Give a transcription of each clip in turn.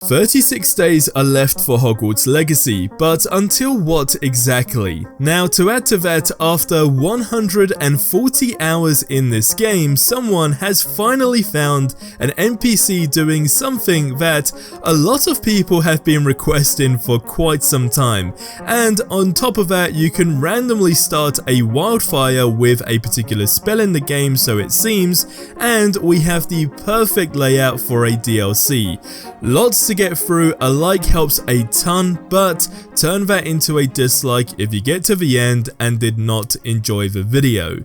36 days are left for Hogwarts Legacy, but until what exactly? Now, to add to that, after 140 hours in this game, someone has finally found an NPC doing something that a lot of people have been requesting for quite some time. And on top of that, you can randomly start a wildfire with a particular spell in the game, so it seems, and we have the perfect layout for a DLC. Lots to get through, a like helps a ton, but turn that into a dislike if you get to the end and did not enjoy the video.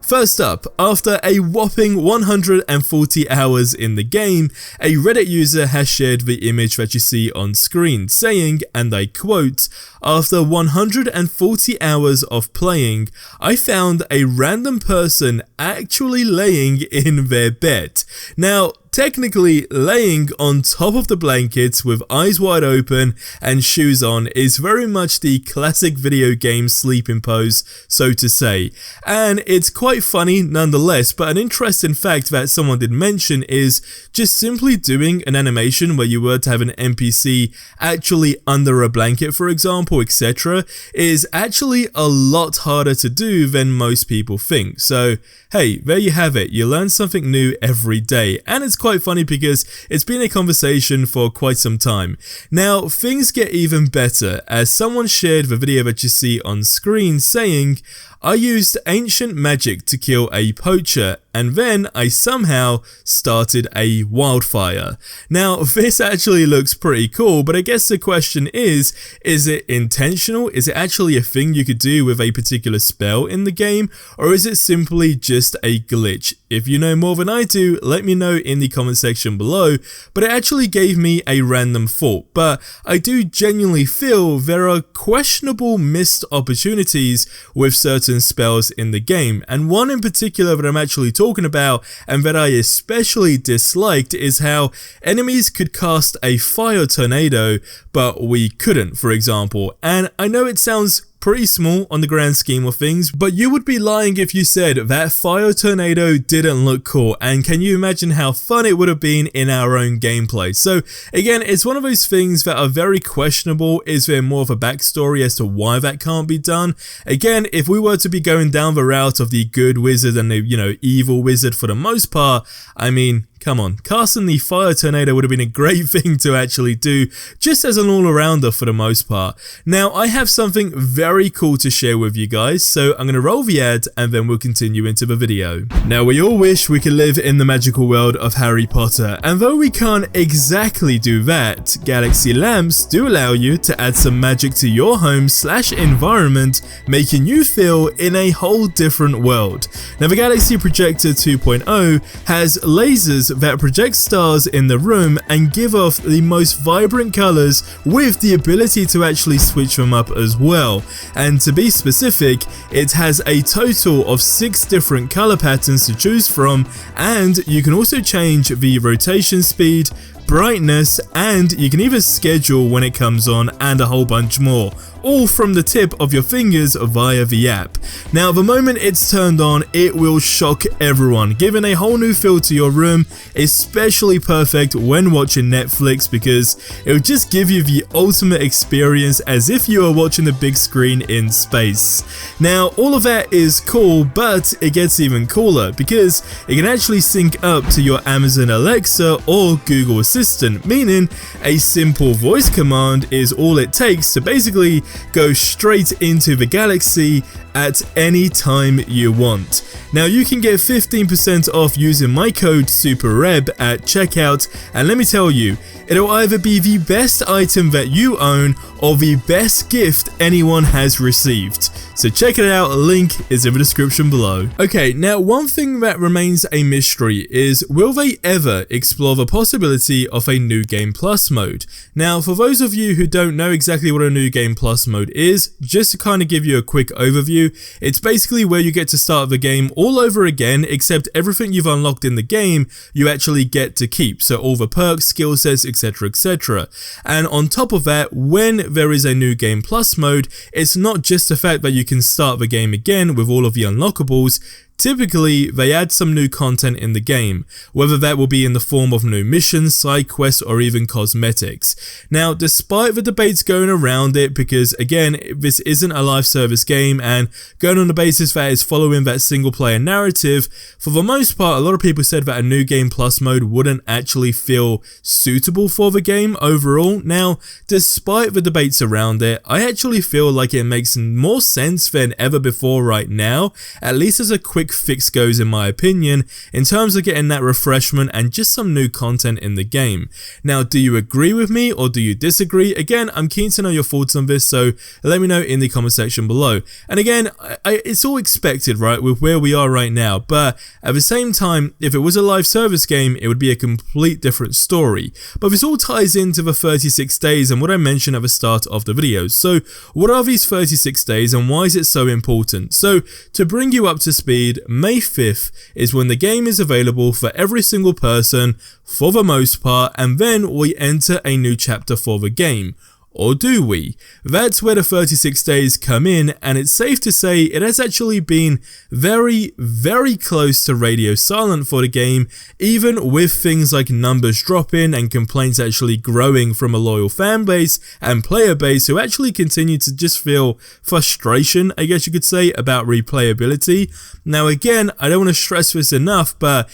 First up, after a whopping 140 hours in the game, a Reddit user has shared the image that you see on screen, saying, and I quote, "After 140 hours of playing, I found a random person actually laying in their bed." Now, technically, laying on top of the blankets with eyes wide open and shoes on is very much the classic video game sleeping pose, so to say. And it's quite funny nonetheless, but an interesting fact that someone did mention is just simply doing an animation where you were to have an NPC actually under a blanket, for example, etc., is actually a lot harder to do than most people think. So, hey, there you have it. You learn something new every day, and it's quite funny because it's been a conversation for quite some time. Now, things get even better as someone shared the video that you see on screen saying, "I used ancient magic to kill a poacher, and then I somehow started a wildfire." Now, this actually looks pretty cool, but I guess the question is it intentional? Is it actually a thing you could do with a particular spell in the game, or is it simply just a glitch? If you know more than I do, let me know in the comment section below, but it actually gave me a random thought. But I do genuinely feel there are questionable missed opportunities with certain spells in the game, and one in particular that I'm actually talking about and that I especially disliked is how enemies could cast a fire tornado but we couldn't, for example. And I know it sounds pretty small on the grand scheme of things, but you would be lying if you said that fire tornado didn't look cool, and can you imagine how fun it would have been in our own gameplay? So again, it's one of those things that are very questionable. Is there more of a backstory as to why that can't be done? Again, if we were to be going down the route of the good wizard and the evil wizard for the most part, I mean, come on, casting the fire tornado would have been a great thing to actually do, just as an all-arounder for the most part. Now, I have something very cool to share with you guys, so I'm going to roll the ad and then we'll continue into the video. Now, we all wish we could live in the magical world of Harry Potter, and though we can't exactly do that, Galaxy lamps do allow you to add some magic to your home/environment, making you feel in a whole different world. Now, the Galaxy Projector 2.0 has lasers that project stars in the room and give off the most vibrant colors with the ability to actually switch them up as well. And to be specific, it has a total of 6 different color patterns to choose from, and you can also change the rotation speed, brightness, and you can even schedule when it comes on, and a whole bunch more, all from the tip of your fingers via the app. Now, the moment it's turned on, it will shock everyone, giving a whole new feel to your room, especially perfect when watching Netflix because it will just give you the ultimate experience as if you are watching the big screen in space. Now, all of that is cool, but it gets even cooler because it can actually sync up to your Amazon Alexa or Google Assistant, meaning a simple voice command is all it takes to basically go straight into the Galaxy at any time you want. Now, you can get 15% off using my code SUPERREB at checkout, and let me tell you, it'll either be the best item that you own or the best gift anyone has received. So check it out, link is in the description below. Okay, now one thing that remains a mystery is, will they ever explore the possibility of a New Game Plus mode? Now, for those of you who don't know exactly what a New Game Plus mode is, just to kind of give you a quick overview, it's basically where you get to start the game all over again, except everything you've unlocked in the game, you actually get to keep. So all the perks, skill sets, etc, etc. And on top of that, when there is a New Game Plus mode, it's not just the fact that you can start the game again with all of the unlockables. typically they add some new content in the game, whether that will be in the form of new missions, side quests, or even cosmetics. Now, despite the debates going around it, because again, this isn't a live service game and going on the basis that it's following that single player narrative, for the most part, a lot of people said that a new game plus mode wouldn't actually feel suitable for the game overall. Now, despite the debates around it, I actually feel like it makes more sense than ever before right now, at least as a quick fix goes in my opinion, in terms of getting that refreshment and just some new content in the game. Now, do you agree with me or do you disagree? Again, I'm keen to know your thoughts on this, so let me know in the comment section below. And again, it's all expected, right, with where we are right now, but at the same time, if it was a live service game, it would be a complete different story. But this all ties into the 36 days and what I mentioned at the start of the video. So what are these 36 days and why is it so important? So to bring you up to speed, May 5th is when the game is available for every single person for the most part, and then we enter a new chapter for the game. Or do we? That's where the 36 days come in, and it's safe to say it has actually been very, very close to radio silent for the game, even with things like numbers dropping and complaints actually growing from a loyal fan base and player base who actually continue to just feel frustration, I guess you could say, about replayability. Now again, I don't want to stress this enough, but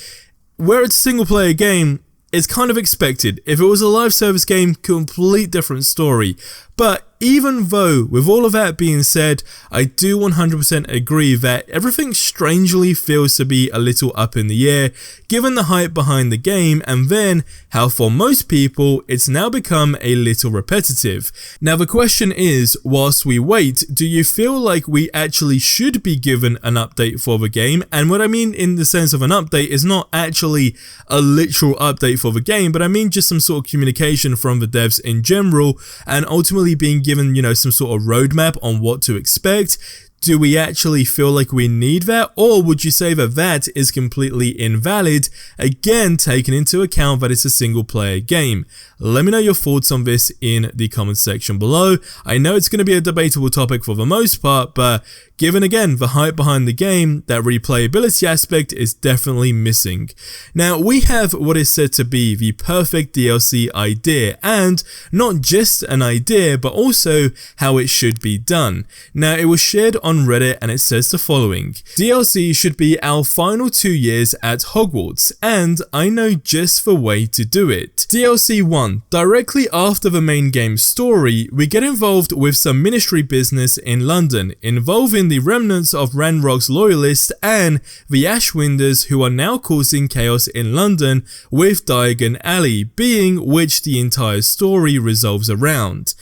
where it's a single player game, it's kind of expected. If it was a live service game, complete different story. But even though, with all of that being said, I do 100% agree that everything strangely feels to be a little up in the air, given the hype behind the game, and then how for most people, it's now become a little repetitive. Now the question is, whilst we wait, do you feel like we actually should be given an update for the game? And what I mean in the sense of an update is not actually a literal update for the game, but I mean just some sort of communication from the devs in general, and ultimately being given, you know, some sort of roadmap on what to expect. Do we actually feel like we need that, or would you say that that is completely invalid, again taking into account that it's a single player game? Let me know your thoughts on this in the comment section below. I know it's going to be a debatable topic for the most part, but given again the hype behind the game, that replayability aspect is definitely missing. Now we have what is said to be the perfect DLC idea, and not just an idea but also how it should be done. Now it was shared on Reddit and it says the following: DLC should be our final 2 years at Hogwarts, and I know just the way to do it. DLC 1. Directly after the main game story, we get involved with some ministry business in London, involving the remnants of Ranrock's loyalists and the Ashwinders, who are now causing chaos in London, with Diagon Alley being which the entire story revolves around.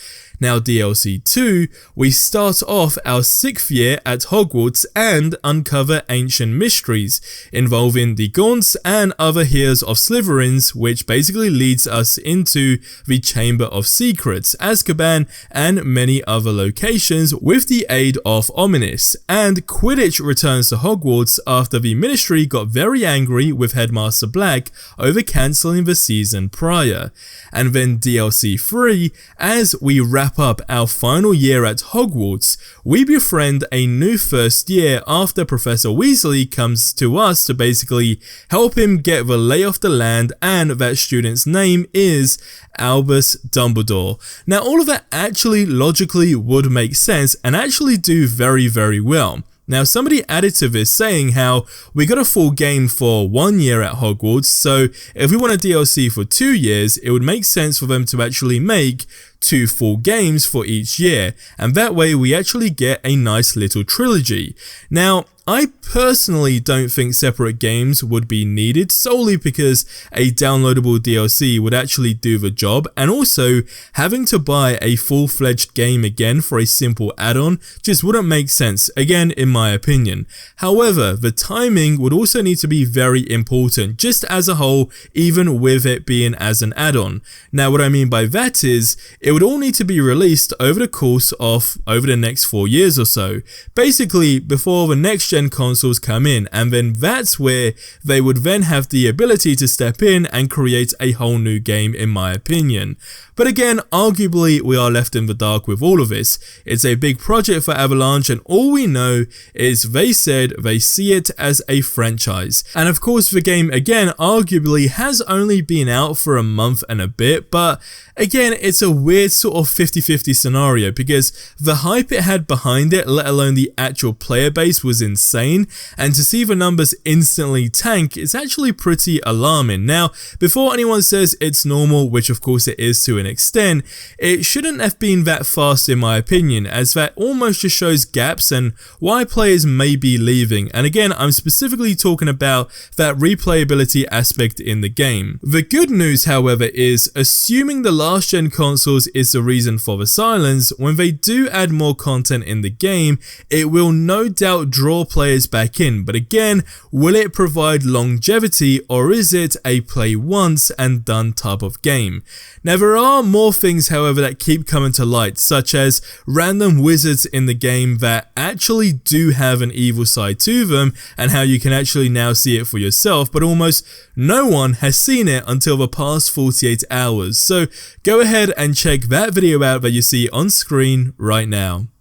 Now DLC 2, we start off our 6th year at Hogwarts and uncover ancient mysteries involving the Gaunts and other heroes of Slytherins, which basically leads us into the Chamber of Secrets, Azkaban, and many other locations with the aid of Ominis. And Quidditch returns to Hogwarts after the Ministry got very angry with Headmaster Black over cancelling the season prior. And then DLC 3, as we wrap up our final year at Hogwarts, we befriend a new first year after Professor Weasley comes to us to basically help him get the lay of the land, and that student's name is Albus Dumbledore. Now all of that actually logically would make sense and actually do very, very well. Now somebody added to this saying how we got a full game for 1 year at Hogwarts, so if we want a DLC for 2 years, it would make sense for them to actually make 2 full games for each year, and that way we actually get a nice little trilogy. Now I personally don't think separate games would be needed, solely because a downloadable DLC would actually do the job, and also having to buy a full-fledged game again for a simple add-on just wouldn't make sense, again in my opinion. However, the timing would also need to be very important, just as a whole, even with it being as an add-on. Now what I mean by that is, it would all need to be released over the course of over the next 4 years or so, basically before the next gen gen consoles come in, and then that's where they would then have the ability to step in and create a whole new game, in my opinion. But again, arguably we are left in the dark with all of this. It's a big project for Avalanche, and all we know is they said they see it as a franchise. And of course the game again arguably has only been out for a month and a bit, but again it's a weird sort of 50-50 scenario because the hype it had behind it, let alone the actual player base, was insane, and to see the numbers instantly tank is actually pretty alarming. Now, before anyone says it's normal, which of course it is to an extent, it shouldn't have been that fast in my opinion, as that almost just shows gaps and why players may be leaving. And again, I'm specifically talking about that replayability aspect in the game. The good news, however, is assuming the last gen consoles is the reason for the silence, when they do add more content in the game, it will no doubt draw players back in. But again, will it provide longevity, or is it a play once and done type of game? Now, there are more things, however, that keep coming to light, such as random wizards in the game that actually do have an evil side to them, and how you can actually now see it for yourself, but almost no one has seen it until the past 48 hours. So go ahead and check that video out that you see on screen right now.